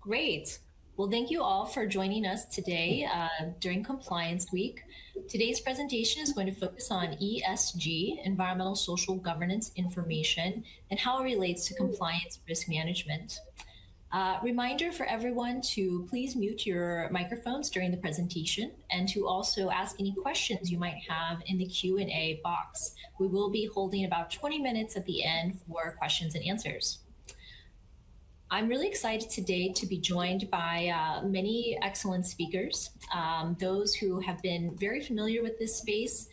Great. Well, thank you all for joining us today during Compliance Week. Today's presentation is going to focus on ESG, Environmental Social Governance Information, and how it relates to compliance risk management. Reminder for everyone to please mute your microphones during the presentation and to also ask any questions you might have in the Q&A box. We will be holding about 20 minutes at the end for questions and answers. I'm really excited today to be joined by many excellent speakers, those who have been very familiar with this space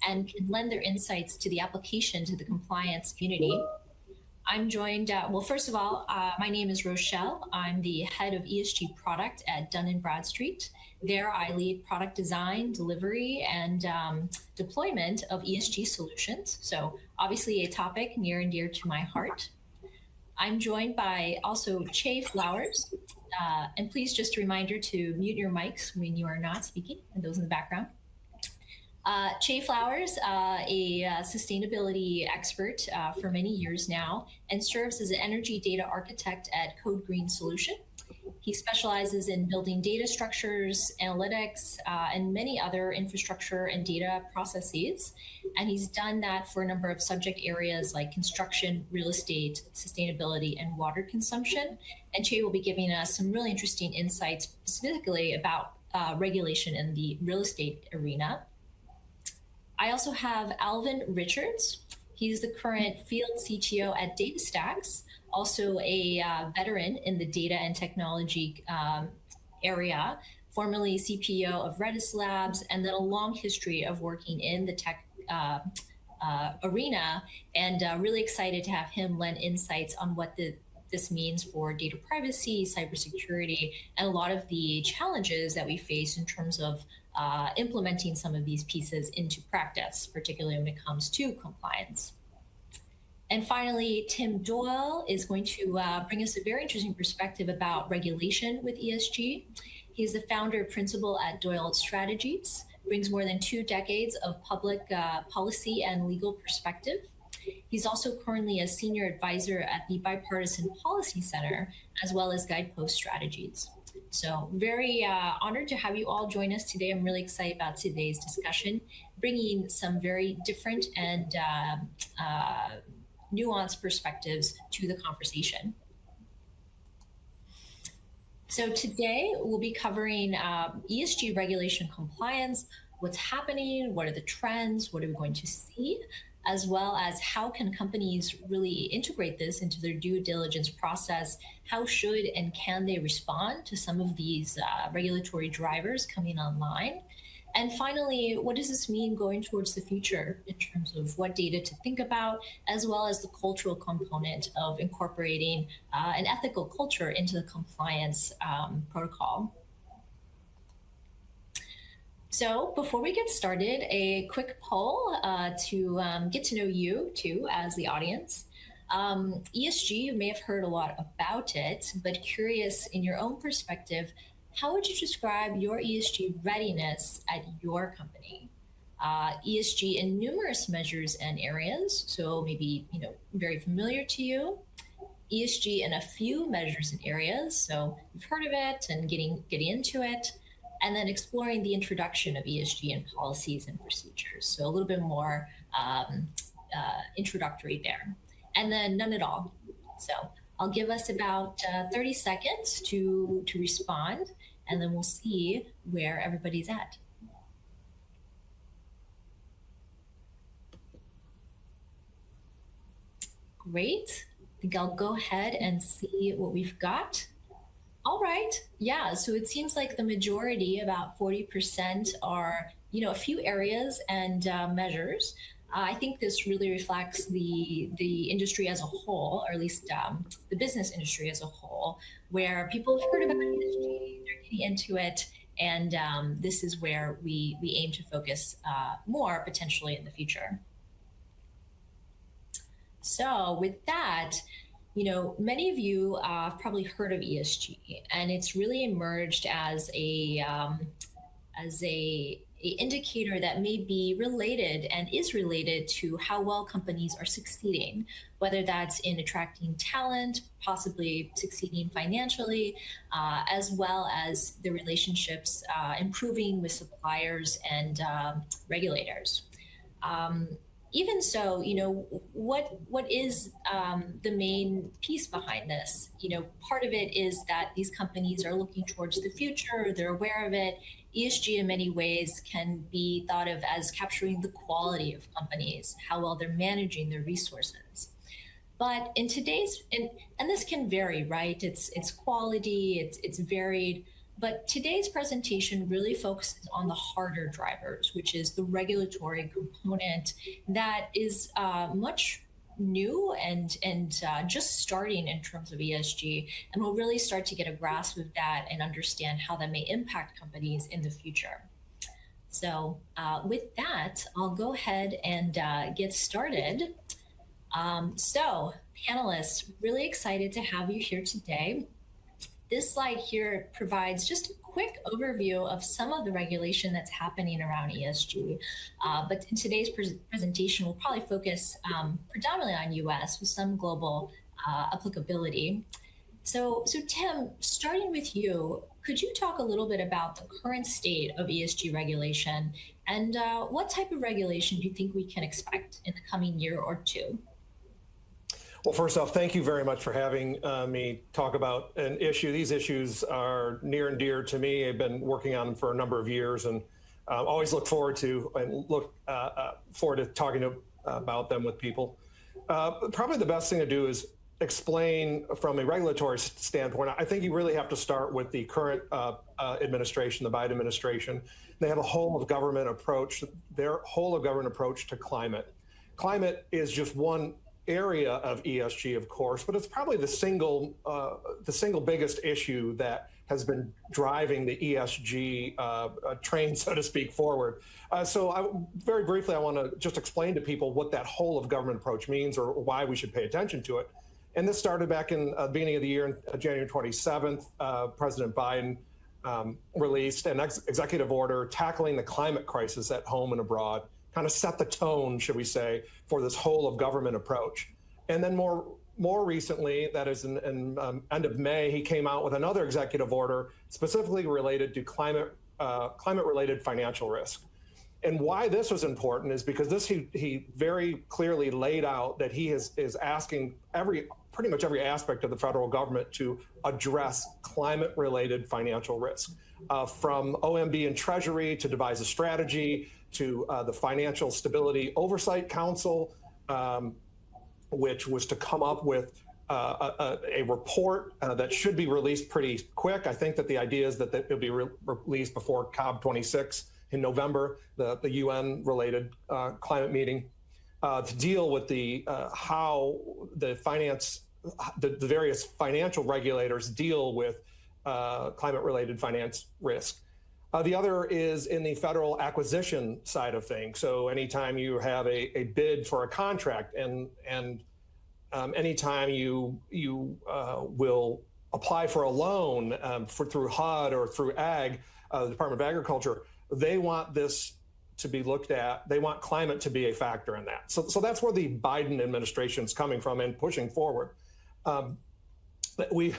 and can lend their insights to the application to the compliance community. I'm joined, well, first of all, my name is Rochelle. I'm the head of ESG product at Dun & Bradstreet. There I lead product design, delivery, and deployment of ESG solutions. So obviously a topic near and dear to my heart. I'm joined by also Che Flowers, and please just a reminder to mute your mics when you are not speaking, and those in the background. Che Flowers, a sustainability expert for many years now, and serves as an energy data architect at Code Green Solution. He specializes in building data structures, analytics, and many other infrastructure and data processes. And he's done that for a number of subject areas like construction, real estate, sustainability, and water consumption. And Che will be giving us some really interesting insights specifically about regulation in the real estate arena. I also have Alvin Richards. He's the current field CTO at DataStax, also a veteran in the data and technology area, formerly CPO of Redis Labs, and then a long history of working in the tech arena, and really excited to have him lend insights on what this means for data privacy, cybersecurity, and a lot of the challenges that we face in terms of implementing some of these pieces into practice, particularly when it comes to compliance. And finally, Tim Doyle is going to bring us a very interesting perspective about regulation with ESG. He's the founder principal at Doyle Strategies, brings more than 2 decades of public policy and legal perspective. He's also currently a senior advisor at the Bipartisan Policy Center, as well as Guidepost Strategies. So very honored to have you all join us today. I'm really excited about today's discussion, bringing some very different and nuanced perspectives to the conversation. So today we'll be covering ESG regulation compliance, what's happening, what are the trends, what are we going to see, as well as how can companies really integrate this into their due diligence process, how should and can they respond to some of these regulatory drivers coming online. And finally, what does this mean going towards the future in terms of what data to think about, as well as the cultural component of incorporating an ethical culture into the compliance protocol. So before we get started, a quick poll to get to know you too as the audience. ESG, you may have heard a lot about it, but curious in your own perspective, how would you describe your ESG readiness at your company? ESG in numerous measures and areas, so maybe very familiar to you. ESG in a few measures and areas, so you've heard of it and getting into it, and then exploring the introduction of ESG in policies and procedures. So a little bit more introductory there, and then none at all. So I'll give us about 30 seconds to respond, and then we'll see where everybody's at. Great. I think I'll go ahead and see what we've got. All right. Yeah. So it seems like the majority, about 40%, are a few areas and measures. I think this really reflects the industry as a whole, or at least the business industry as a whole, where people have heard about ESG, they're getting into it, and this is where we aim to focus more potentially in the future. So with that, many of you have probably heard of ESG, and it's really emerged as a a indicator that may be related and is related to how well companies are succeeding, whether that's in attracting talent, possibly succeeding financially, as well as the relationships improving with suppliers and regulators. Um, Even so, what is the main piece behind this? Part of it is that these companies are looking towards the future. They're aware of it. ESG in many ways can be thought of as capturing the quality of companies, how well they're managing their resources. But in today's, and this can vary, right? It's quality, it's varied. But today's presentation really focuses on the harder drivers, which is the regulatory component that is much new and just starting in terms of ESG, and we'll really start to get a grasp of that and understand how that may impact companies in the future. So with that, I'll go ahead and get started. So panelists, really excited to have you here today. This slide here provides just a quick overview of some of the regulation that's happening around ESG. But in today's presentation, we'll probably focus predominantly on US with some global applicability. So Tim, starting with you, could you talk a little bit about the current state of ESG regulation and what type of regulation do you think we can expect in the coming year or two? Well, first off, thank you very much for having me talk about an issue. These issues are near and dear to me. I've been working on them for a number of years and always look forward to talking about them with people. Probably the best thing to do is explain from a regulatory standpoint. I think you really have to start with the current administration, the Biden administration. They have a whole of government approach, their whole of government approach to climate. Climate is just one area of ESG, of course, but it's probably the single biggest issue that has been driving the ESG train, so to speak, forward. Very briefly, I want to just explain to people what that whole of government approach means or why we should pay attention to it. And this started back in the beginning of the year, January 27th. President Biden released an executive order tackling the climate crisis at home and abroad, kind of set the tone, should we say, for this whole of government approach. And then more recently, that is in end of May, he came out with another executive order specifically related to climate-related financial risk. And why this was important is because he very clearly laid out that he is asking pretty much every aspect of the federal government to address climate-related financial risk, from OMB and Treasury to devise a strategy, to the Financial Stability Oversight Council, which was to come up with a report that should be released pretty quick. I think that the idea is that it'll be released before COP26 in November, the UN-related climate meeting, to deal with how the various financial regulators deal with climate-related finance risk. The other is in the federal acquisition side of things. So anytime you have a bid for a contract and anytime you will apply for a loan through HUD or through Ag, the Department of Agriculture, they want this to be looked at. They want climate to be a factor in that. So that's where the Biden administration is coming from and pushing forward.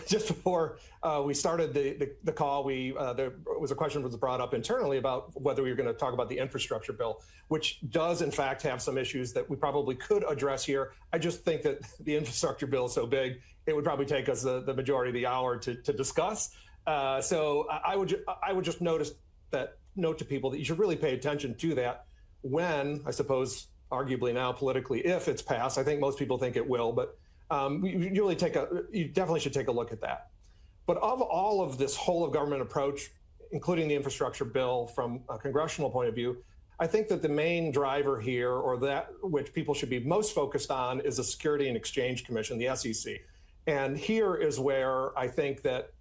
Just before we started the call, there was a question that was brought up internally about whether we were going to talk about the infrastructure bill, which does in fact have some issues that we probably could address here. I just think that the infrastructure bill is so big, it would probably take us the majority of the hour to discuss. So I would just note to people that you should really pay attention to that when, I suppose, arguably now politically, if it's passed. I think most people think it will, but you definitely should take a look at that. But of all of this whole of government approach, including the infrastructure bill from a congressional point of view, I think that the main driver here, or that which people should be most focused on, is the Security and Exchange Commission, the SEC. And here is where I think that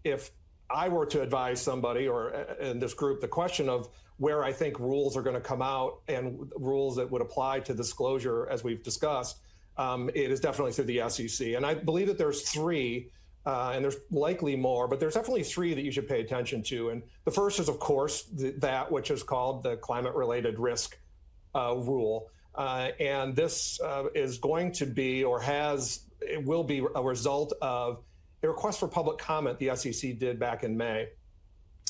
if I were to advise somebody or in this group, the question of where I think rules are going to come out and rules that would apply to disclosure, as we've discussed, it is definitely through the SEC. And I believe that there's three and there's likely more, but there's definitely three that you should pay attention to. And the first is, of course, that which is called the climate-related risk rule. And this is going to be, it will be a result of a request for public comment the SEC did back in May.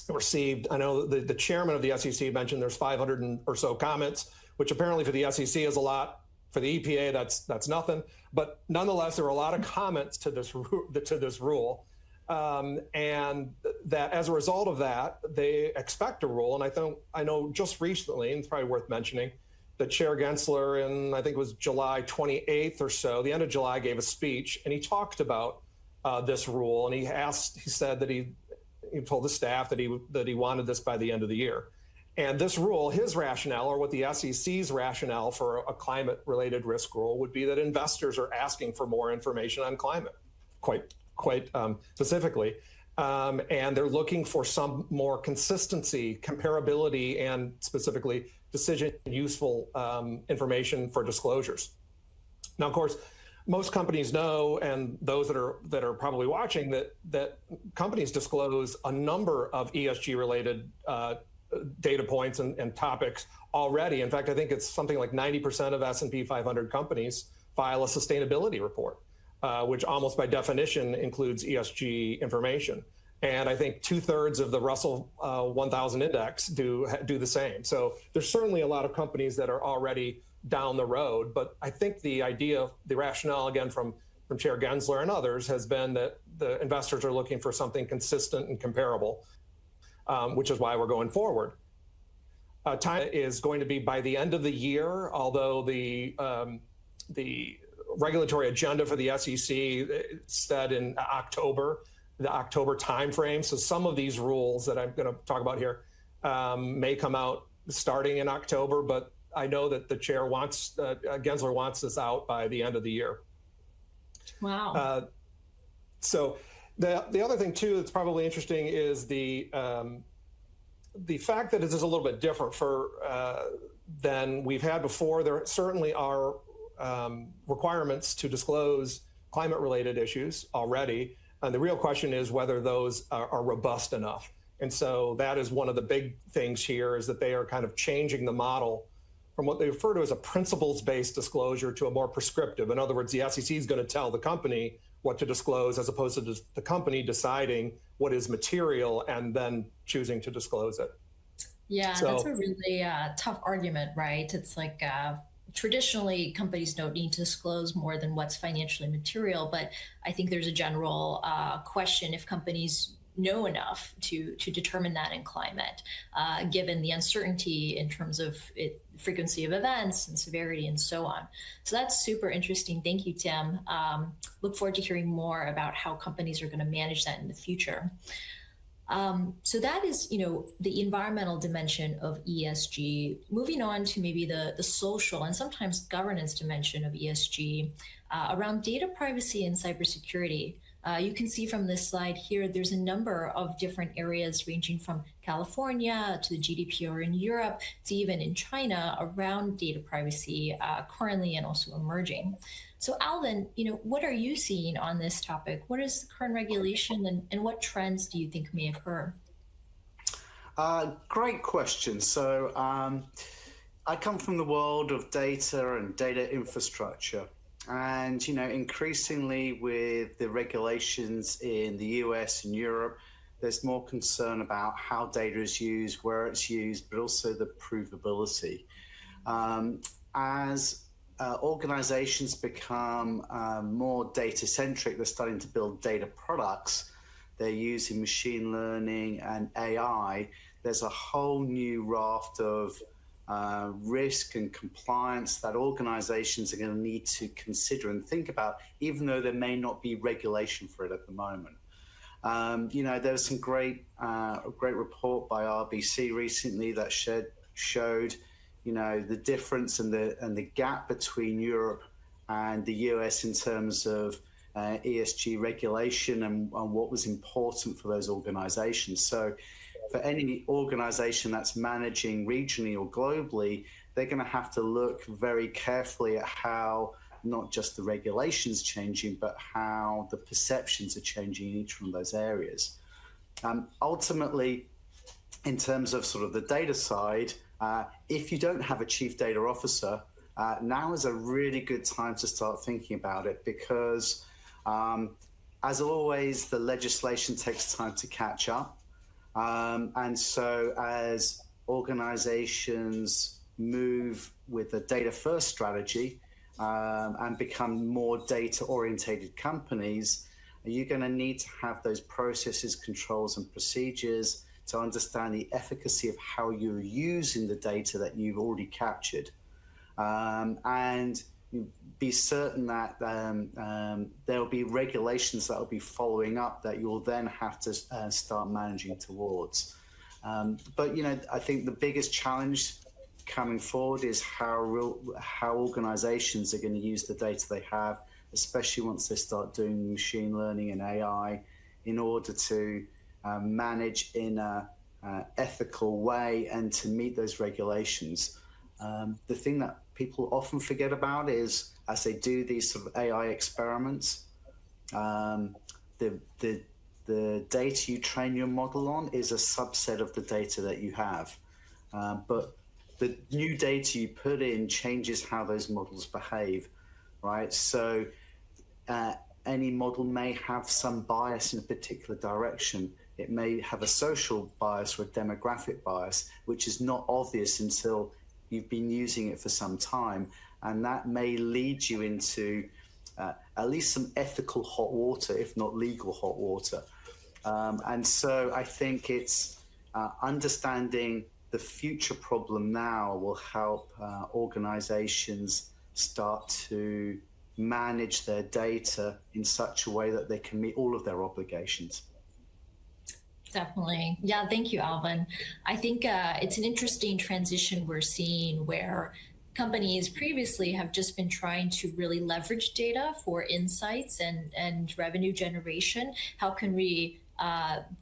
It received, I know the chairman of the SEC mentioned there's 500 or so comments, which apparently for the SEC is a lot. For the EPA, that's nothing. But nonetheless, there were a lot of comments to this rule. And that as a result of that, they expect a rule. And I know just recently, and it's probably worth mentioning, that Chair Gensler in, I think it was July 28th or so, the end of July, gave a speech, and he talked about this rule. And he said that he told the staff that he wanted this by the end of the year. And this rule, his rationale, or what the SEC's rationale for a climate-related risk rule would be that investors are asking for more information on climate, quite specifically. And they're looking for some more consistency, comparability, and specifically decision useful information for disclosures. Now, of course, most companies know, and those that are probably watching, that companies disclose a number of ESG-related data points and topics already. In fact, I think it's something like 90% of S&P 500 companies file a sustainability report, which almost by definition includes ESG information. And I think 2/3 of the Russell 1000 index do the same. So there's certainly a lot of companies that are already down the road. But I think the rationale, again, from Chair Gensler and others, has been that the investors are looking for something consistent and comparable. Which is why we're going forward. Time is going to be by the end of the year, although the regulatory agenda for the SEC said in October, the October timeframe. So some of these rules that I'm going to talk about here may come out starting in October, but I know that the chair Gensler wants this out by the end of the year. Wow. So the other thing too that's probably interesting is the fact that this is a little bit different than we've had before. There certainly are requirements to disclose climate-related issues already, and the real question is whether those are robust enough. And so that is one of the big things here, is that they are kind of changing the model from what they refer to as a principles-based disclosure to a more prescriptive. In other words, the SEC is going to tell the company what to disclose, as opposed to the company deciding what is material and then choosing to disclose it. Yeah, so that's a really tough argument, right? It's like traditionally companies don't need to disclose more than what's financially material, but I think there's a general question if companies know enough to determine that in climate, given the uncertainty in terms of frequency of events and severity and so on. So that's super interesting. Thank you, Tim. Look forward to hearing more about how companies are going to manage that in the future. So that is, the environmental dimension of ESG. Moving on to maybe the social and sometimes governance dimension of ESG around data privacy and cybersecurity. You can see from this slide here, there's a number of different areas ranging from California to the GDPR in Europe to even in China around data privacy currently and also emerging. So Alvin, what are you seeing on this topic? What is the current regulation and what trends do you think may occur? Great question. So I come from the world of data and data infrastructure. And, increasingly with the regulations in the US and Europe, there's more concern about how data is used, where it's used, but also the provability. As organizations become more data-centric, they're starting to build data products, they're using machine learning and AI, there's a whole new raft of risk and compliance that organizations are going to need to consider and think about, even though there may not be regulation for it at the moment. There was some great report by RBC recently that showed the difference and the gap between Europe and the US in terms of ESG regulation and what was important for those organizations. So for any organization that's managing regionally or globally, they're going to have to look very carefully at how not just the regulations changing, but how the perceptions are changing in each one of those areas. Ultimately, in terms of sort of the data side, if you don't have a chief data officer, now is a really good time to start thinking about it, because as always, the legislation takes time to catch up. And so as organizations move with a data-first strategy and become more data-oriented companies, you're going to need to have those processes, controls, and procedures to understand the efficacy of how you're using the data that you've already captured. And be certain that there'll be regulations that will be following up that you'll then have to start managing towards. But I think the biggest challenge coming forward is how organizations are going to use the data they have, especially once they start doing machine learning and AI, in order to manage in a ethical way and to meet those regulations. The thing that people often forget about is, as they do these sort of AI experiments, the data you train your model on is a subset of the data that you have. But the new data you put in changes how those models behave, right? So any model may have some bias in a particular direction. It may have a social bias or a demographic bias, which is not obvious until you've been using it for some time. And that may lead you into at least some ethical hot water, if not legal hot water. And so I think it's understanding the future problem now will help organizations start to manage their data in such a way that they can meet all of their obligations. Definitely. Yeah, thank you, Alvin. I think it's an interesting transition we're seeing, where companies previously have just been trying to really leverage data for insights and revenue generation. How can we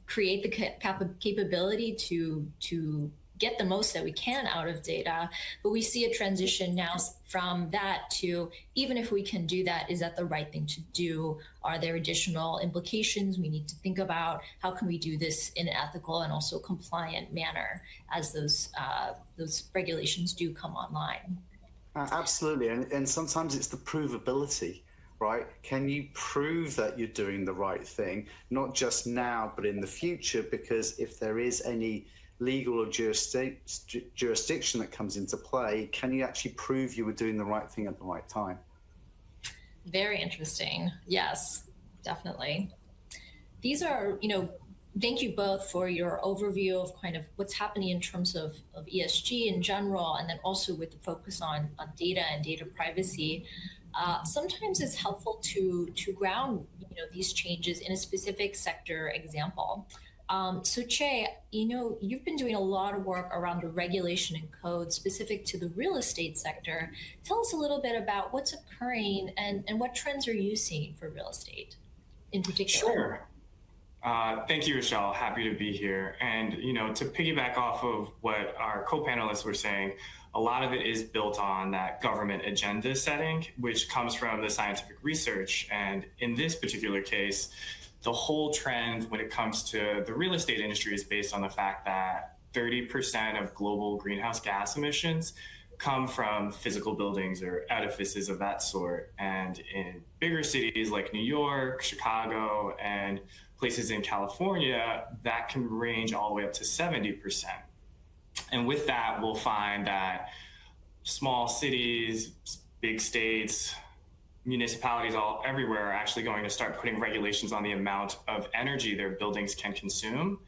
create the capability to get the most that we can out of data? But we see a transition now from that to, even if we can do that, is that the right thing to do? Are there additional implications we need to think about? How can we do this in an ethical and also compliant manner as those regulations do come online? Absolutely. And sometimes it's the provability, right? Can you prove that you're doing the right thing, not just now, but in the future? Because if there is any legal or jurisdiction that comes into play, can you actually prove you were doing the right thing at the right time? Very interesting. Yes, definitely. These are, thank you both for your overview of kind of what's happening in terms of ESG in general, and then also with the focus on data and data privacy. Sometimes it's helpful to ground these changes in a specific sector example. So Che, you've been doing a lot of work around the regulation and code specific to the real estate sector. Tell us a little bit about what's occurring and what trends are you seeing for real estate in particular? Sure. Thank you, Rochelle. Happy to be here. And, to piggyback off of what our co-panelists were saying, a lot of it is built on that government agenda setting, which comes from the scientific research. And in this particular case, the whole trend when it comes to the real estate industry is based on the fact that 30% of global greenhouse gas emissions come from physical buildings or edifices of that sort. And in bigger cities like New York, Chicago, and places in California, that can range all the way up to 70%. And with that, we'll find that small cities, big states, municipalities all everywhere are actually going to start putting regulations on the amount of energy their buildings can consume.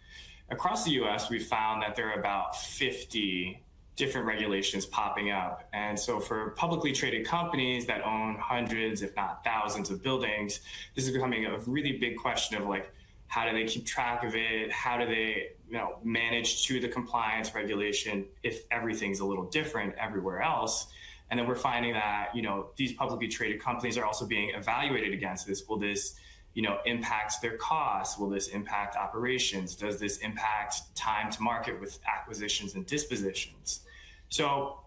Across the US, we found that there are about 50 different regulations popping up. And so for publicly traded companies that own hundreds, if not thousands of buildings, this is becoming a really big question of how do they keep track of it? How do they manage to the compliance regulation if everything's a little different everywhere else? And then we're finding that, these publicly traded companies are also being evaluated against this. Will this, impact their costs? Will this impact operations? Does this impact time to market with acquisitions and dispositions? So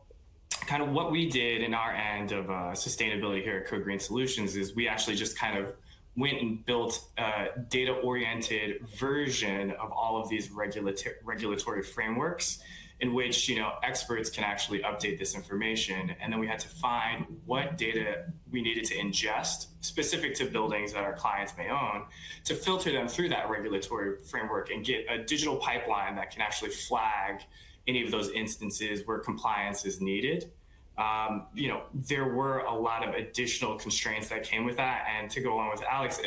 kind of what we did in our end of sustainability here at Code Green Solutions is we actually just kind of went and built a data-oriented version of all of these regulatory frameworks in which, experts can actually update this information. And then we had to find what data we needed to ingest specific to buildings that our clients may own to filter them through that regulatory framework and get a digital pipeline that can actually flag any of those instances where compliance is needed. There were a lot of additional constraints that came with that. And to go on with Alex,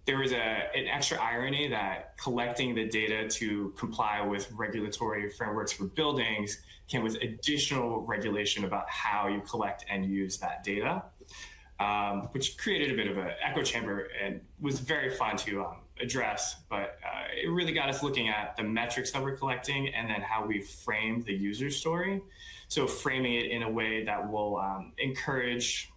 there was an extra irony that collecting the data to comply with regulatory frameworks for buildings came with additional regulation about how you collect and use that data, which created a bit of an echo chamber and was very fun to address. But it really got us looking at the metrics that we're collecting and then how we frame the user story. So framing it in a way that will encourage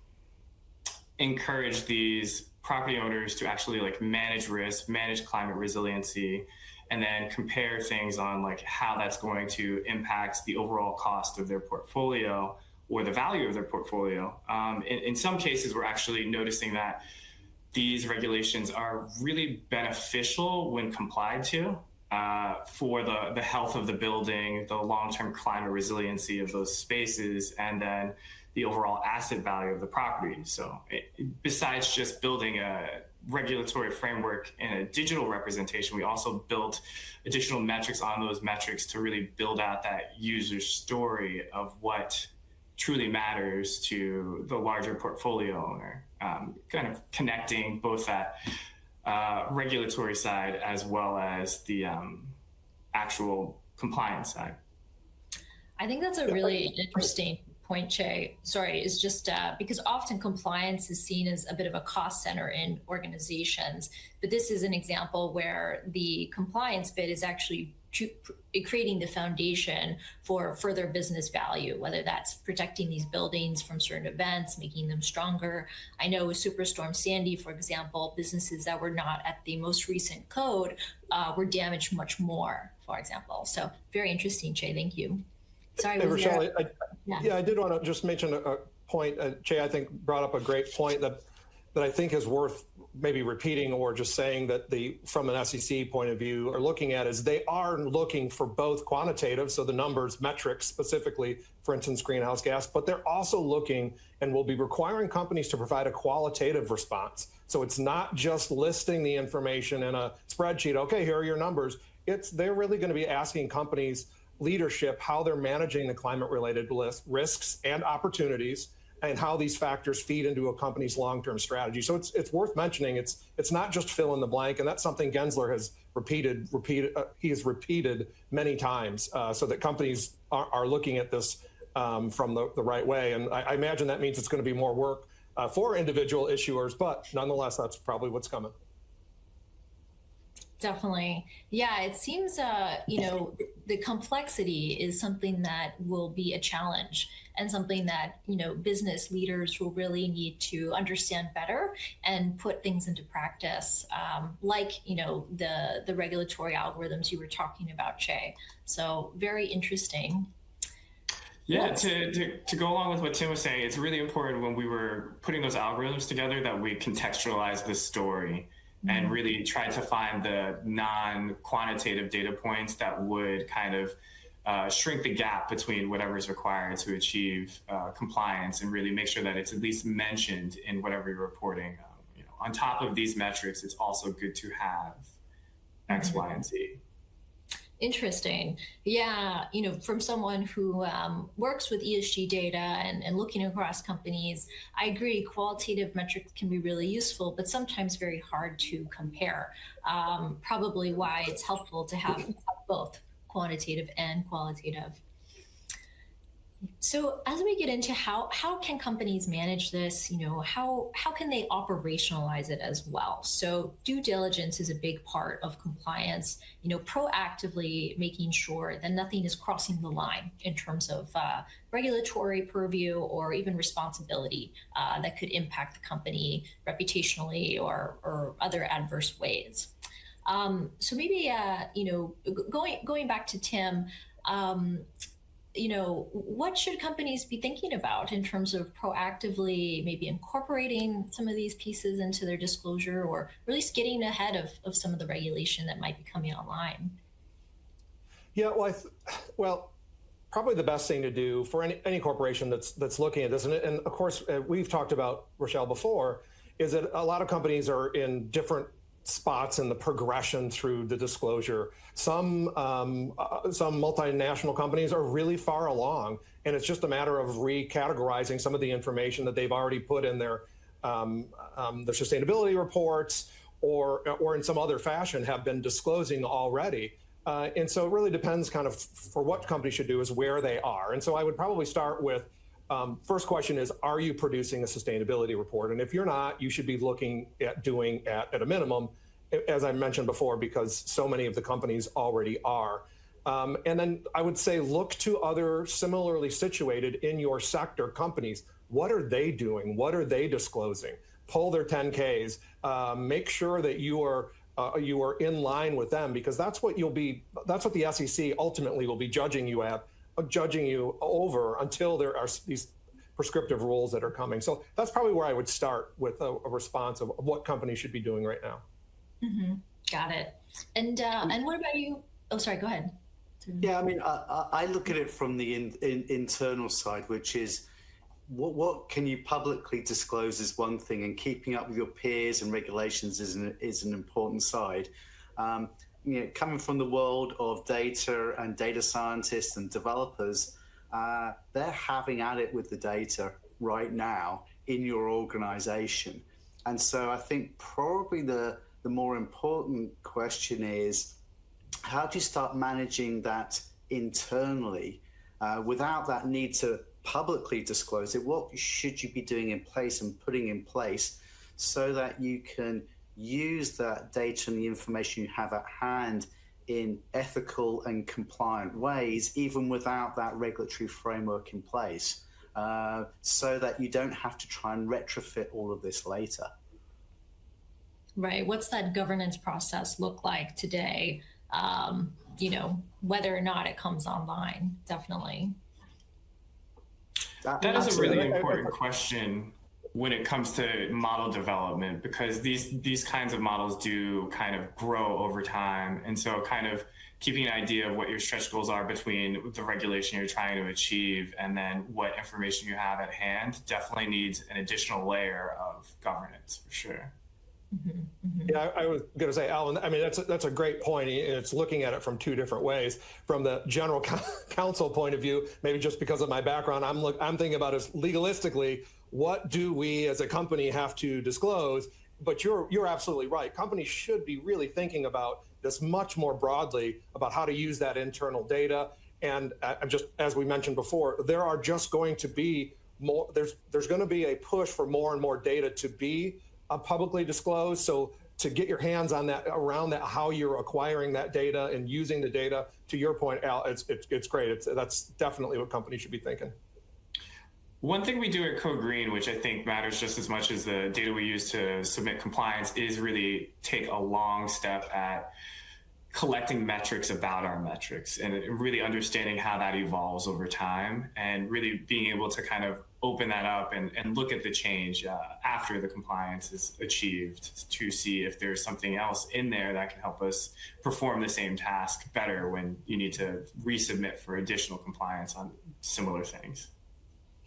these property owners to actually manage risk, manage climate resiliency, and then compare things on how that's going to impact the overall cost of their portfolio or the value of their portfolio. In some cases, we're actually noticing that these regulations are really beneficial when complied to for the health of the building, the long-term climate resiliency of those spaces, and then the overall asset value of the property. So besides just building a regulatory framework and a digital representation, we also built additional metrics on those metrics to really build out that user story of what truly matters to the larger portfolio owner, kind of connecting both that regulatory side as well as the actual compliance side. I think that's a really interesting point, Che. Sorry, is just because often compliance is seen as a bit of a cost center in organizations, but this is an example where the compliance bit is actually creating the foundation for further business value, whether that's protecting these buildings from certain events, making them stronger. I know with Superstorm Sandy, for example, businesses that were not at the most recent code were damaged much more, for example. So very interesting, Che, thank you. Sorry, hey, Rochelle, yeah, I did want to just mention a point. Che, I think, brought up a great point that I think is worth maybe repeating or just saying that from an SEC point of view are looking at is they are looking for both quantitative, so the numbers, metrics specifically, for instance, greenhouse gas, but they're also looking and will be requiring companies to provide a qualitative response. So it's not just listing the information in a spreadsheet. Okay, here are your numbers. They're really going to be asking companies leadership how they're managing the climate-related risks and opportunities, and how these factors feed into a company's long-term strategy. So it's worth mentioning. It's not just fill in the blank, and that's something Gensler has repeated. He has repeated many times, so that companies are looking at this from the right way. And I imagine that means it's going to be more work for individual issuers, but nonetheless, that's probably what's coming. Definitely. Yeah, it seems, the complexity is something that will be a challenge and something that, business leaders will really need to understand better and put things into practice, the regulatory algorithms you were talking about, Che. So very interesting. Yeah, to go along with what Tim was saying, it's really important when we were putting those algorithms together that we contextualize the story and really try to find the non-quantitative data points that would kind of shrink the gap between whatever is required to achieve compliance, and really make sure that it's at least mentioned in whatever you're reporting. On top of these metrics, it's also good to have X, Y, and Z. Interesting. Yeah, from someone who works with ESG data and looking across companies, I agree qualitative metrics can be really useful, but sometimes very hard to compare. Probably why it's helpful to have both quantitative and qualitative. So as we get into how can companies manage this, how can they operationalize it as well? So due diligence is a big part of compliance, proactively making sure that nothing is crossing the line in terms of regulatory purview or even responsibility that could impact the company reputationally or other adverse ways. So maybe, going back to Tim, what should companies be thinking about in terms of proactively maybe incorporating some of these pieces into their disclosure, or at least getting ahead of some of the regulation that might be coming online? Yeah, well, probably the best thing to do for any corporation that's looking at this, and of course we've talked about, Rochelle, before, is that a lot of companies are in different spots in the progression through the disclosure. Some multinational companies are really far along, and it's just a matter of recategorizing some of the information that they've already put in their sustainability reports, or in some other fashion have been disclosing already. And so it really depends kind of for what companies should do is where they are. And so I would probably start with, first question is, are you producing a sustainability report? And if you're not, you should be looking at doing at a minimum, as I mentioned before, because so many of the companies already are. And then I would say look to other similarly situated in your sector companies. What are they doing? What are they disclosing? Pull their 10Ks. Make sure that you are in line with them, because that's what the SEC ultimately will be judging you over until there are these prescriptive rules that are coming. So that's probably where I would start with a response of what companies should be doing right now. Mm-hmm. Got it. And what about you? Oh, sorry, go ahead. Yeah, I mean, I look at it from the internal side, which is what can you publicly disclose is one thing, and keeping up with your peers and regulations is an important side. Coming from the world of data and data scientists and developers, they're having at it with the data right now in your organization. And so I think probably the more important question is, how do you start managing that internally without that need to publicly disclose it? What should you be doing in place and putting in place so that you can use that data and the information you have at hand in ethical and compliant ways, even without that regulatory framework in place, so that you don't have to try and retrofit all of this later? Right. What's that governance process look like today? Whether or not it comes online, definitely. That is a really important question when it comes to model development, because these kinds of models do kind of grow over time. And so kind of keeping an idea of what your stretch goals are between the regulation you're trying to achieve and then what information you have at hand definitely needs an additional layer of governance, for sure. Mm-hmm, mm-hmm. Yeah, I was going to say, Alan, I mean, that's a great point. It's looking at it from two different ways. From the general counsel point of view, maybe just because of my background, I'm thinking about it legalistically, what do we as a company have to disclose? But you're absolutely right. Companies should be really thinking about this much more broadly, about how to use that internal data. And just as we mentioned before, there are just going to be more. There's going to be a push for more and more data to be publicly disclosed. So to get your hands on that, around that, how you're acquiring that data and using the data, to your point, Al, it's great. That's definitely what companies should be thinking. One thing we do at Code Green, which I think matters just as much as the data we use to submit compliance, is really take a long step at collecting metrics about our metrics and really understanding how that evolves over time, and really being able to kind of open that up and look at the change after the compliance is achieved, to see if there's something else in there that can help us perform the same task better when you need to resubmit for additional compliance on similar things.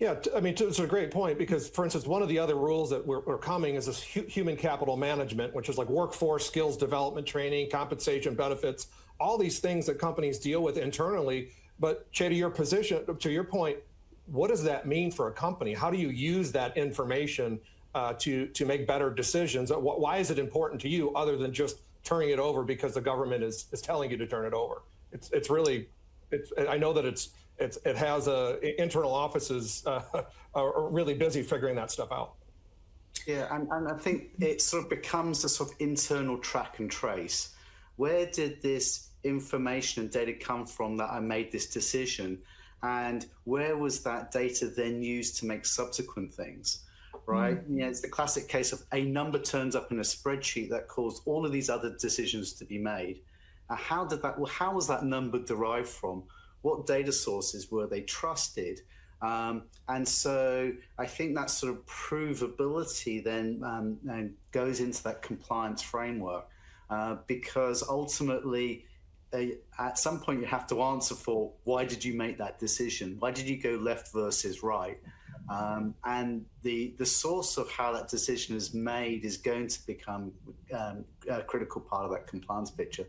Yeah, I mean, it's a great point, because, for instance, one of the other rules that we're coming is this human capital management, which is like workforce skills development training, compensation, benefits, all these things that companies deal with internally. But Che, to your point, what does that mean for a company? How do you use that information to make better decisions? Why is it important to you, other than just turning it over because the government is telling you to turn it over? It's really, I know that it has internal offices are really busy figuring that stuff out. Yeah, and I think it sort of becomes a sort of internal track and trace. Where did this information and data come from that I made this decision? And where was that data then used to make subsequent things, right? Mm-hmm. It's the classic case of a number turns up in a spreadsheet that caused all of these other decisions to be made. How was that number derived from? what data sources were they trusted? And so I think that sort of provability then goes into that compliance framework, because ultimately, at some point you have to answer for, why did you make that decision? Why did you go left versus right? And the source of how that decision is made is going to become a critical part of that compliance picture.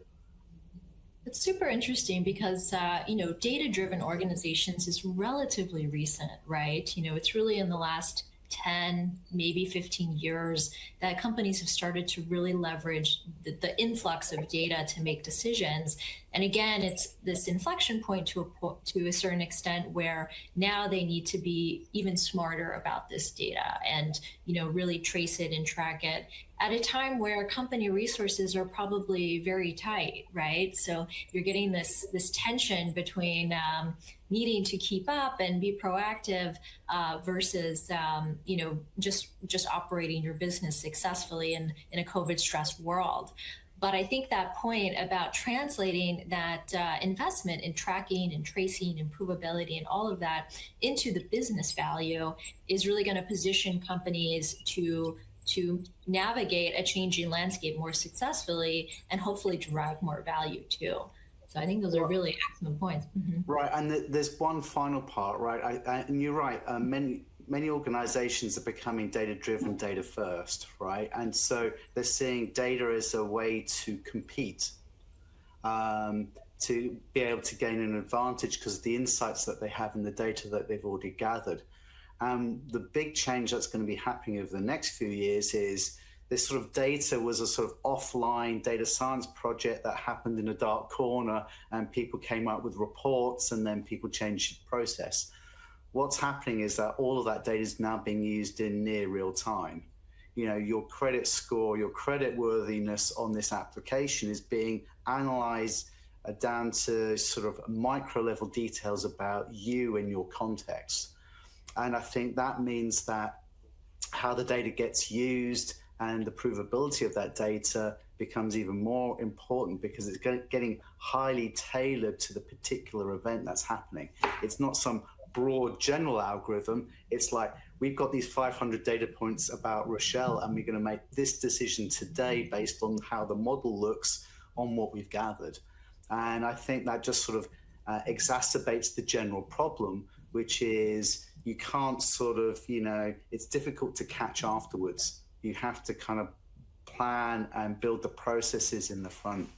It's super interesting because, data-driven organizations is relatively recent, right? It's really in the last 10, maybe 15 years that companies have started to really leverage the influx of data to make decisions. And again, it's this inflection point to a certain extent where now they need to be even smarter about this data and, really trace it and track it at a time where company resources are probably very tight, right? So you're getting this tension between needing to keep up and be proactive versus just operating your business successfully in a COVID stressed world. But I think that point about translating that investment in tracking and tracing and provability and all of that into the business value is really going to position companies to navigate a changing landscape more successfully and hopefully derive more value too. So I think those are really excellent points. Mm-hmm. Right, and there's one final part, right? And you're right. Many organizations are becoming data-driven, data first, right? And so they're seeing data as a way to compete, to be able to gain an advantage because of the insights that they have in the data that they've already gathered. The big change that's going to be happening over the next few years is this sort of data was a sort of offline data science project that happened in a dark corner, and people came up with reports, and then people changed the process. What's happening is that all of that data is now being used in near real time. Your credit score, your credit worthiness on this application is being analyzed down to sort of micro level details about you and your context. And I think that means that how the data gets used and the provability of that data becomes even more important because it's getting highly tailored to the particular event that's happening. It's not some broad general algorithm. It's like, we've got these 500 data points about Rochelle, and we're going to make this decision today based on how the model looks on what we've gathered. And I think that just sort of exacerbates the general problem, which is you can't sort of, it's difficult to catch afterwards. You have to kind of plan and build the processes in the front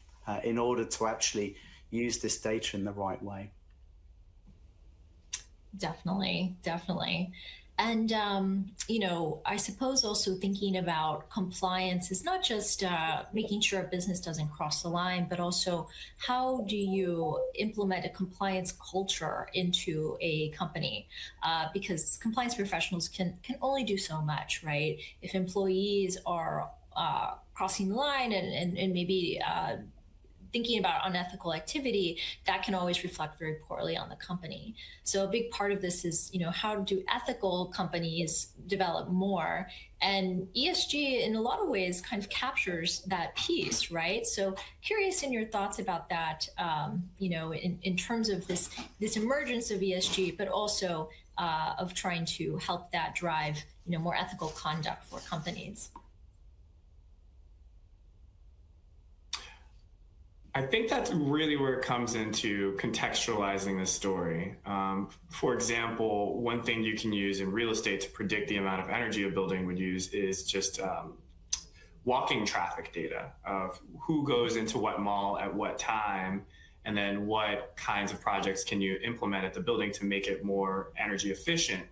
in order to actually use this data in the right way. Definitely. And, I suppose also thinking about compliance is not just making sure a business doesn't cross the line, but also how do you implement a compliance culture into a company? Because compliance professionals can only do so much, right? If employees are crossing the line and maybe thinking about unethical activity, that can always reflect very poorly on the company. So a big part of this is, how do ethical companies develop more? And ESG, in a lot of ways, kind of captures that piece, right? So curious in your thoughts about that, in terms of this emergence of ESG, but also of trying to help that drive, more ethical conduct for companies. I think that's really where it comes into contextualizing the story. For example, one thing you can use in real estate to predict the amount of energy a building would use is just walking traffic data of who goes into what mall at what time, and then what kinds of projects can you implement at the building to make it more energy efficient.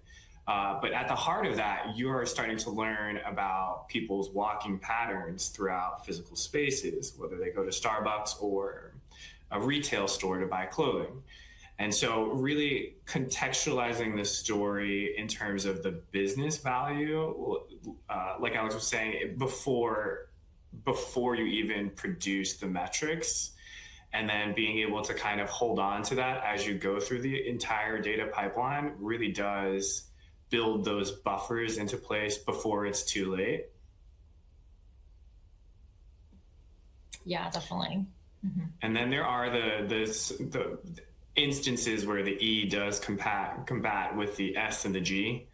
But at the heart of that, you're starting to learn about people's walking patterns throughout physical spaces, whether they go to Starbucks or a retail store to buy clothing. And so really contextualizing the story in terms of the business value, like Alex was saying, before you even produce the metrics, and then being able to kind of hold on to that as you go through the entire data pipeline really does build those buffers into place before it's too late. Yeah, definitely. Mm-hmm. And then there are instances where the E does combat with the S and the G.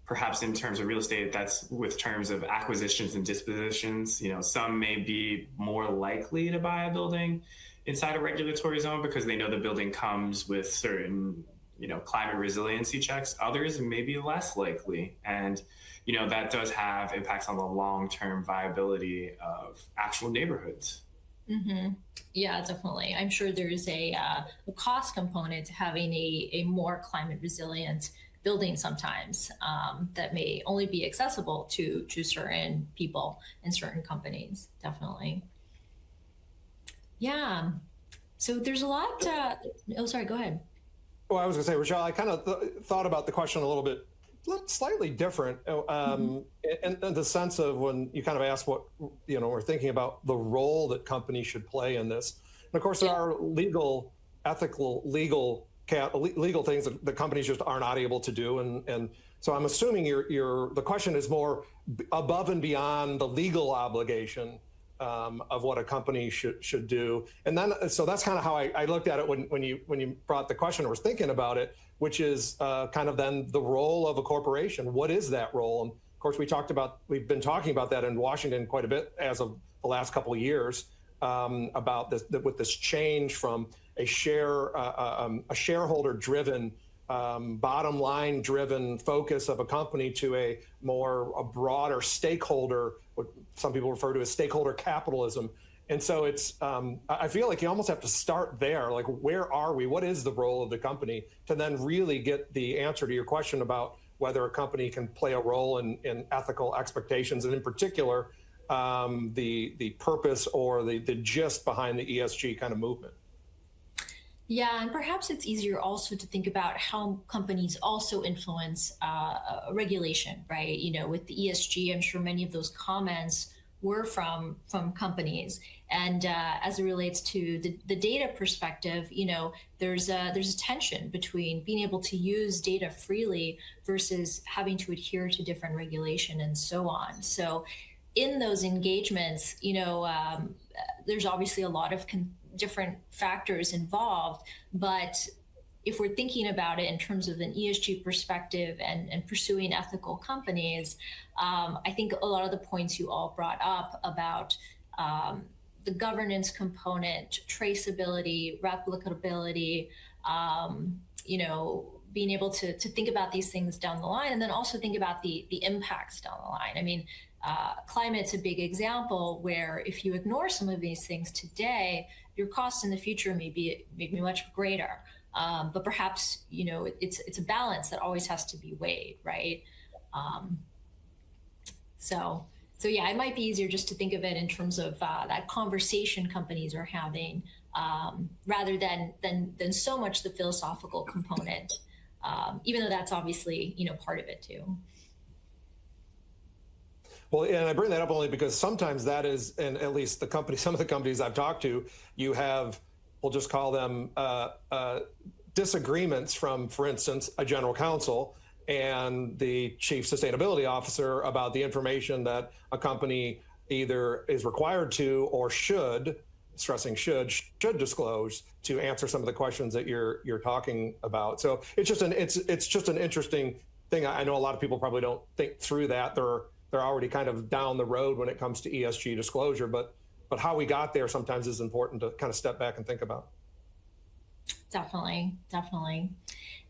Perhaps in terms of real estate, that's with terms of acquisitions and dispositions. Some may be more likely to buy a building inside a regulatory zone because they know the building comes with certain, climate resiliency checks. Others may be less likely. And, that does have impacts on the long-term viability of actual neighborhoods. Mm-hmm. Yeah, definitely. I'm sure there's a cost component to having a more climate resilient building sometimes that may only be accessible to certain people and certain companies. Definitely. Yeah. So there's a lot. Oh, sorry. Go ahead. Well, I was going to say, Rochelle, I kind of thought about the question a little bit slightly different in the sense of when you kind of ask what, we're thinking about the role that companies should play in this. And of course, there are ethical, legal things that companies just are not able to do. And so I'm assuming the question is more above and beyond the legal obligation of what a company should do. And then, so that's kind of how I looked at it when you brought the question or was thinking about it, which is kind of then the role of a corporation. What is that role? And of course, we've been talking about that in Washington quite a bit as of the last couple of years about this, with this change from a shareholder-driven, bottom line driven focus of a company to a broader stakeholder, what some people refer to as stakeholder capitalism. And so it's, I feel like you almost have to start there. Like, where are we? What is the role of the company to then really get the answer to your question about whether a company can play a role in ethical expectations, and in particular, the purpose or the gist behind the ESG kind of movement. Yeah, and perhaps it's easier also to think about how companies also influence regulation, right? With the ESG, I'm sure many of those comments were from companies. And as it relates to the data perspective, there's a tension between being able to use data freely versus having to adhere to different regulation and so on. So in those engagements, there's obviously a lot of different factors involved, but if we're thinking about it in terms of an ESG perspective and pursuing ethical companies, I think a lot of the points you all brought up about the governance component, traceability, replicability, being able to think about these things down the line, and then also think about the impacts down the line. I mean, climate's a big example where if you ignore some of these things today, your costs in the future may be much greater. But perhaps, it's a balance that always has to be weighed, right? So yeah, it might be easier just to think of it in terms of that conversation companies are having, rather than so much the philosophical component, even though that's obviously, part of it too. Well, and I bring that up only because sometimes that is, and at least some of the companies I've talked to, you have, we'll just call them disagreements from, for instance, a general counsel and the chief sustainability officer about the information that a company either is required to or should, stressing should disclose to answer some of the questions that you're talking about. So it's just an interesting thing. I know a lot of people probably don't think through that. They're already kind of down the road when it comes to ESG disclosure, but how we got there sometimes is important to kind of step back and think about. Definitely.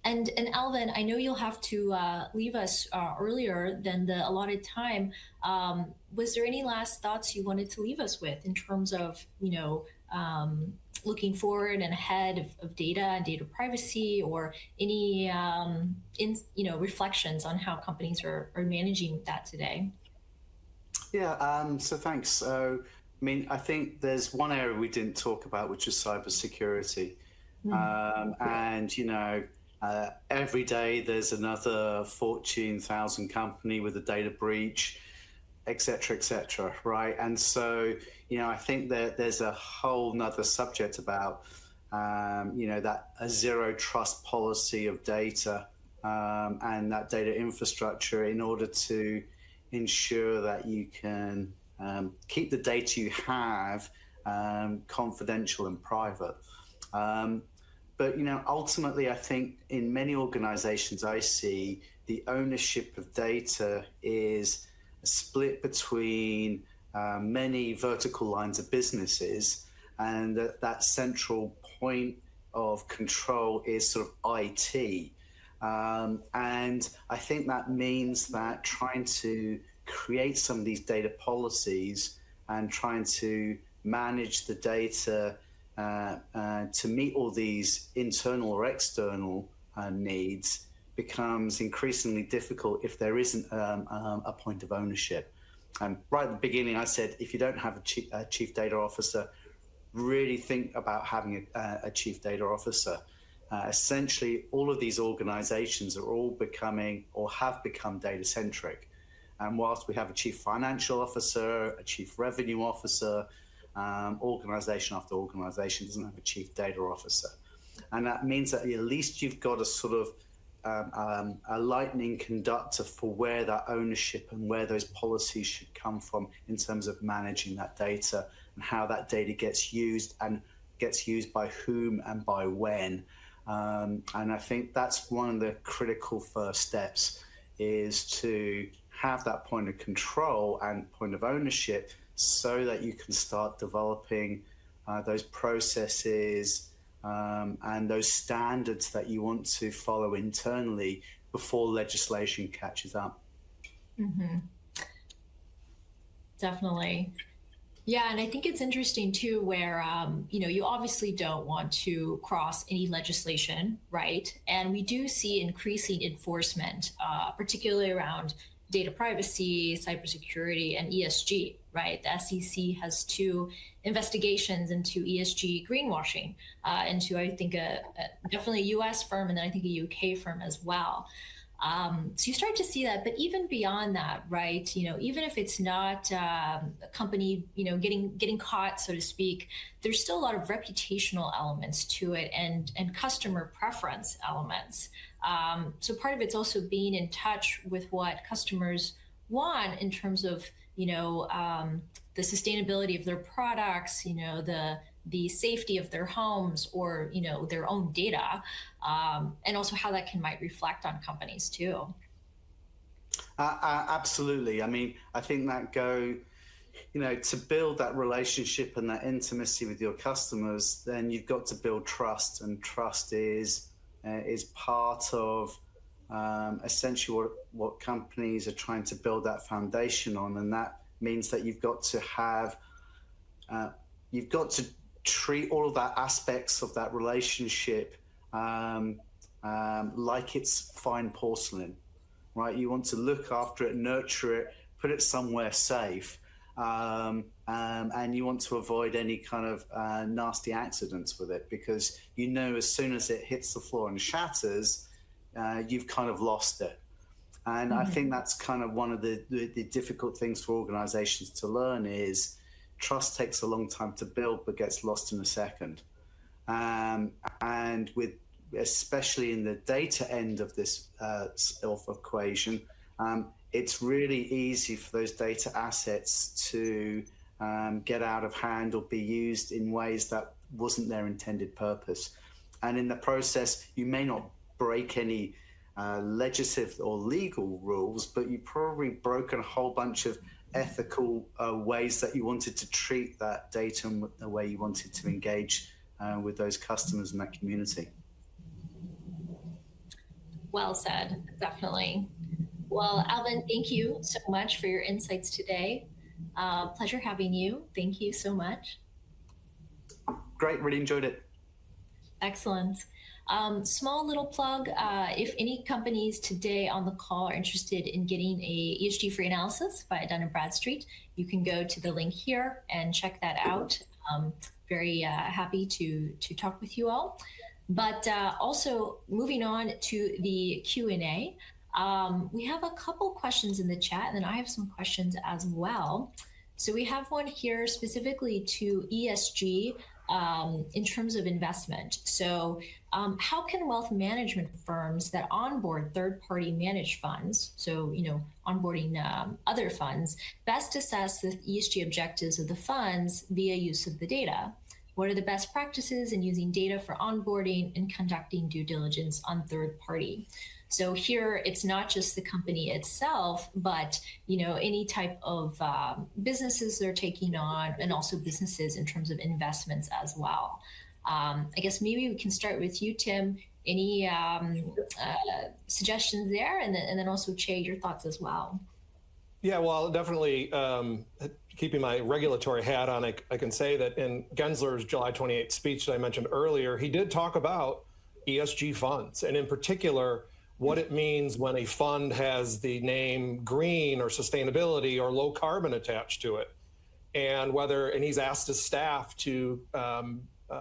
And Alvin, I know you'll have to leave us earlier than the allotted time. Was there any last thoughts you wanted to leave us with in terms of, looking forward and ahead of data and data privacy, or any, reflections on how companies are managing that today? Yeah, so thanks. So, I think there's one area we didn't talk about, which is cybersecurity. And, every day there's another Fortune 1000 company with a data breach, et cetera, right? And so, I think that there's a whole nother subject about, that a zero trust policy of data and that data infrastructure in order to ensure that you can keep the data you have confidential and private. But ultimately, I think in many organizations I see the ownership of data is split between many vertical lines of businesses, and that central point of control is sort of IT. And I think that means that trying to create some of these data policies and trying to manage the data to meet all these internal or external needs becomes increasingly difficult if there isn't a point of ownership. Right at the beginning, I said, if you don't have a chief data officer, really think about having a chief data officer. Essentially, all of these organizations are all becoming or have become data centric. And whilst we have a chief financial officer, a chief revenue officer, organization after organization doesn't have a chief data officer. And that means that at least you've got a sort of a lightning conductor for where that ownership and where those policies should come from in terms of managing that data and how that data gets used and gets used by whom and by when. And I think that's one of the critical first steps, is to have that point of control and point of ownership so that you can start developing those processes and those standards that you want to follow internally before legislation catches up. Mm-hmm. Definitely. Yeah, and I think it's interesting too, where you obviously don't want to cross any legislation, right? And we do see increasing enforcement, particularly around data privacy, cybersecurity, and ESG, right? The SEC has 2 investigations into ESG greenwashing, into, I think, definitely a US firm, and then I think a UK firm as well. So you start to see that, but even beyond that, right? Even if it's not a company, getting caught, so to speak, there's still a lot of reputational elements to it and customer preference elements. So part of it's also being in touch with what customers want in terms of, the sustainability of their products, the safety of their homes or, their own data, and also how that might reflect on companies too. Absolutely. I mean, I think that to build that relationship and that intimacy with your customers, then you've got to build trust, and trust is part of essentially what companies are trying to build that foundation on, and that means that you've got to treat all of that aspects of that relationship like it's fine porcelain, right? You want to look after it, nurture it, put it somewhere safe, and you want to avoid any kind of nasty accidents with it, because as soon as it hits the floor and shatters, you've kind of lost it. And I think that's kind of one of the difficult things for organizations to learn is trust takes a long time to build, but gets lost in a second. And especially in the data end of this equation, it's really easy for those data assets to get out of hand or be used in ways that wasn't their intended purpose. And in the process, you may not break any legislative or legal rules, but you've probably broken a whole bunch of ethical ways that you wanted to treat that data and the way you wanted to engage with those customers in that community. Well said, definitely. Well, Alvin, thank you so much for your insights today. Pleasure having you. Thank you so much. Great, really enjoyed it. Excellent. Small little plug, if any companies today on the call are interested in getting a ESG-free analysis by Dun & Bradstreet, you can go to the link here and check that out. Very happy to talk with you all. But also moving on to the Q&A, we have a couple questions in the chat, and then I have some questions as well. So we have one here specifically to ESG in terms of investment. So how can wealth management firms that onboard third-party managed funds, so onboarding other funds, best assess the ESG objectives of the funds via use of the data? What are the best practices in using data for onboarding and conducting due diligence on third party? So here, it's not just the company itself, but any type of businesses they're taking on, and also businesses in terms of investments as well. I guess maybe we can start with you, Tim. Any suggestions there, and then also Che, your thoughts as well. Yeah, well, definitely keeping my regulatory hat on, I can say that in Gensler's July 28th speech that I mentioned earlier, he did talk about ESG funds, and in particular, what it means when a fund has the name green or sustainability or low carbon attached to it. And he's asked his staff to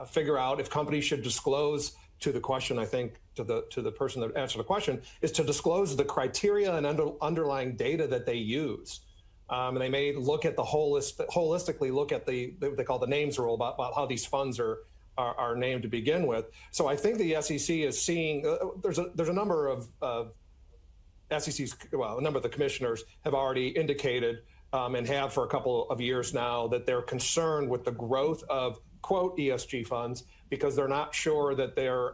figure out if companies should disclose, to the question, I think, to the person that answered the question, is to disclose the criteria and underlying data that they use. And they may look at holistically look at what they call the names rule about how these funds are named to begin with. So I think the SEC is seeing, there's a number of SEC's, well, a number of the commissioners have already indicated and have for a couple of years now that they're concerned with the growth of, quote, ESG funds, because they're not sure that they're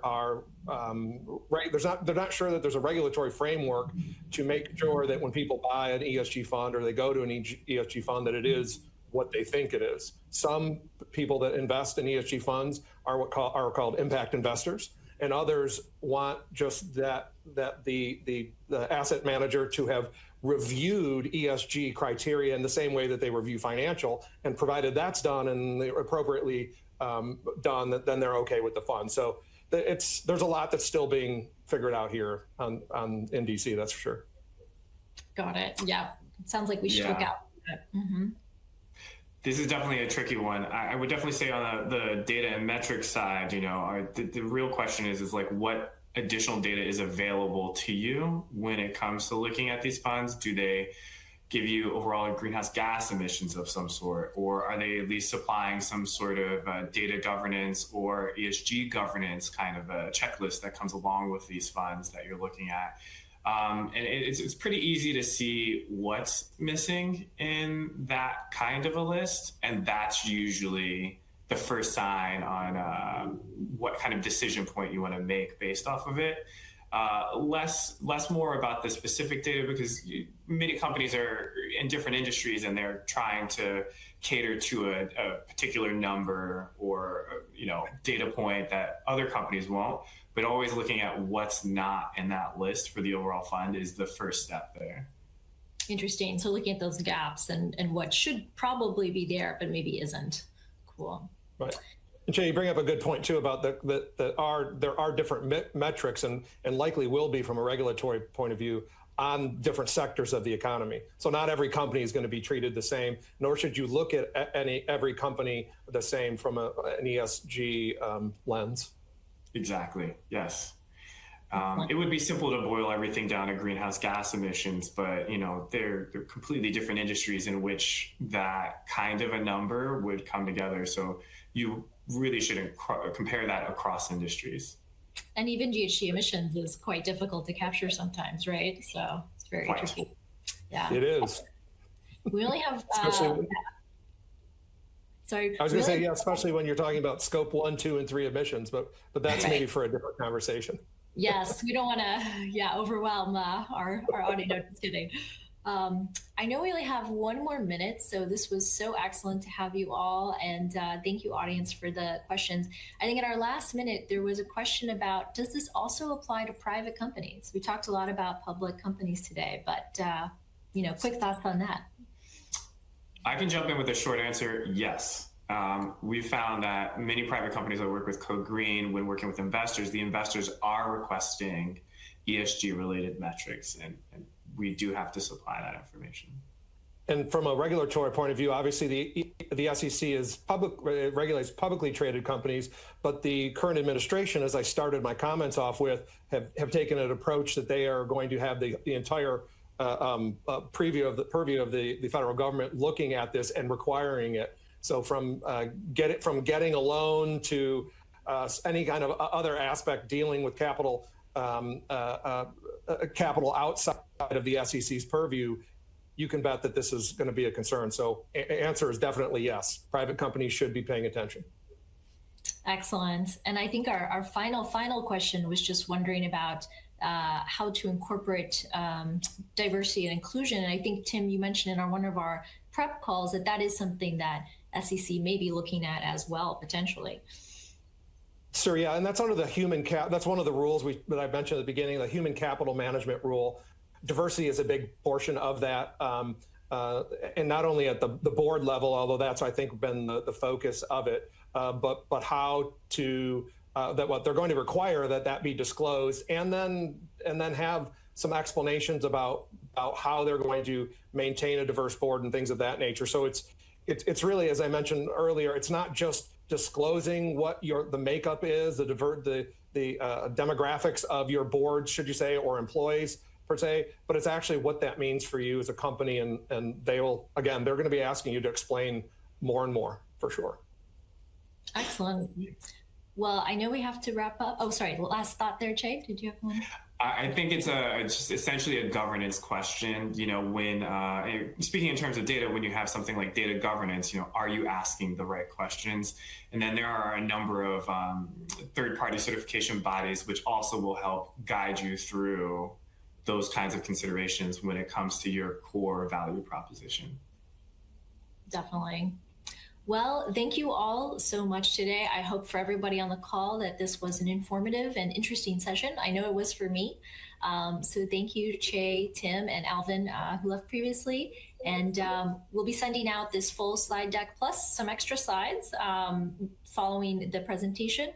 not sure that there's a regulatory framework to make sure that when people buy an ESG fund or they go to an ESG fund, that it is what they think it is. Some people that invest in ESG funds are called impact investors, and others want just that the asset manager to have reviewed ESG criteria in the same way that they review financial, and provided that's done and appropriately done, then they're okay with the fund. So there's a lot that's still being figured out here in DC, that's for sure. Got it. Yeah, it sounds like we should look out. Mm-hmm. This is definitely a tricky one. I would definitely say on the data and metrics side, the real question is like, what additional data is available to you when it comes to looking at these funds? Do they give you overall greenhouse gas emissions of some sort, or are they at least supplying some sort of data governance or ESG governance kind of a checklist that comes along with these funds that you're looking at? And it's pretty easy to see what's missing in that kind of a list, and that's usually the first sign on what kind of decision point you want to make based off of it. Less more about the specific data, because many companies are in different industries and they're trying to cater to a particular number or data point that other companies won't. But always looking at what's not in that list for the overall fund is the first step there. Interesting. So looking at those gaps and what should probably be there, but maybe isn't. Cool. Right. And Jay, you bring up a good point too about there are different metrics and likely will be from a regulatory point of view on different sectors of the economy. So not every company is going to be treated the same, nor should you look at every company the same from an ESG lens. Exactly. Yes. It would be simple to boil everything down to greenhouse gas emissions, but they're completely different industries in which that kind of a number would come together. So you really shouldn't compare that across industries. And even GHG emissions is quite difficult to capture sometimes, right? So it's very tricky. Yeah, it is. We only have. Sorry. I was going to say, yeah, especially when you're talking about scope 1, 2, and 3 emissions, but that's maybe for a different conversation. Yes, we don't want to, overwhelm our audience. Just kidding. I know we only have one more minute, so this was so excellent to have you all, and thank you, audience, for the questions. I think in our last minute, there was a question about, does this also apply to private companies? We talked a lot about public companies today, but quick thoughts on that. I can jump in with a short answer, yes. We found that many private companies that work with Code Green, when working with investors, the investors are requesting ESG-related metrics, and we do have to supply that information. And from a regulatory point of view, obviously the SEC regulates publicly traded companies, but the current administration, as I started my comments off with, have taken an approach that they are going to have the entire purview of the federal government looking at this and requiring it. So from getting a loan to any kind of other aspect dealing with capital outside of the SEC's purview, you can bet that this is going to be a concern. So answer is definitely yes. Private companies should be paying attention. Excellent. And I think our final question was just wondering about how to incorporate diversity and inclusion. And I think, Tim, you mentioned in one of our prep calls that that is something that SEC may be looking at as well, potentially. Sure, yeah, and that's under the that's one of the rules that I mentioned at the beginning, the human capital management rule. Diversity is a big portion of that, and not only at the board level, although that's, I think, been the focus of it, but how to, that what they're going to require that be disclosed, and then have some explanations about how they're going to maintain a diverse board and things of that nature. So it's really, as I mentioned earlier, it's not just disclosing what the makeup is, the demographics of your board, should you say, or employees per se, but it's actually what that means for you as a company, and they're going to be asking you to explain more and more, for sure. Excellent. Well, I know we have to wrap up. Oh, sorry, last thought there, Che, did you have one? I think it's just essentially a governance question. You know, when speaking in terms of data, when you have something like data governance, you know, are you asking the right questions? And then there are a number of third-party certification bodies which also will help guide you through those kinds of considerations when it comes to your core value proposition. Definitely. Well, thank you all so much today. I hope for everybody on the call that this was an informative and interesting session. I know it was for me. So thank you, Che, Tim, and Alvin, who left previously. And we'll be sending out this full slide deck plus some extra slides following the presentation.